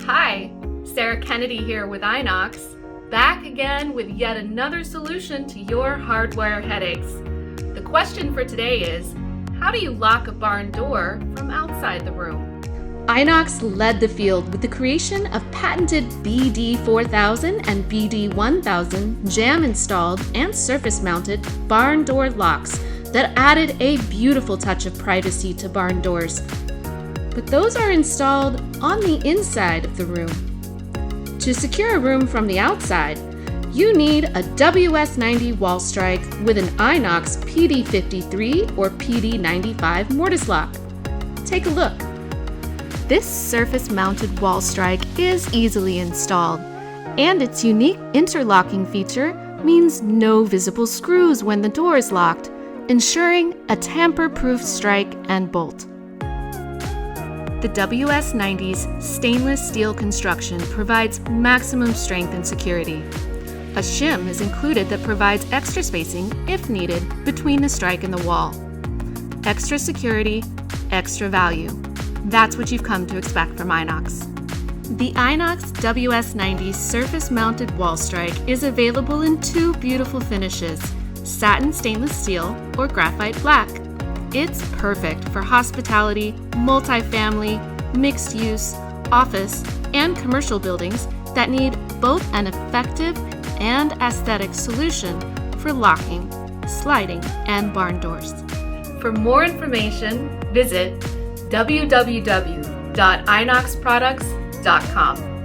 Hi, Sarah Kennedy here with INOX, back again with yet another solution to your hardware headaches. The question for today is, how do you lock a barn door from outside the room? INOX led the field with the creation of patented BD4000 and BD1000 jam-installed and surface-mounted barn door locks that added a beautiful touch of privacy to barn doors. But those are installed on the inside of the room. To secure a room from the outside, you need a WS90 wall strike with an INOX PD53 or PD95 mortise lock. Take a look. This surface-mounted wall strike is easily installed, and its unique interlocking feature means no visible screws when the door is locked, ensuring a tamper-proof strike and bolt. The WS90's stainless steel construction provides maximum strength and security. A shim is included that provides extra spacing, if needed, between the strike and the wall. Extra security, extra value. That's what you've come to expect from INOX. The INOX WS90 surface-mounted wall strike is available in two beautiful finishes, satin stainless steel or graphite black. It's perfect for hospitality, multifamily, mixed-use, office, and commercial buildings that need both an effective and aesthetic solution for locking, sliding, and barn doors. For more information, visit www.inoxproducts.com.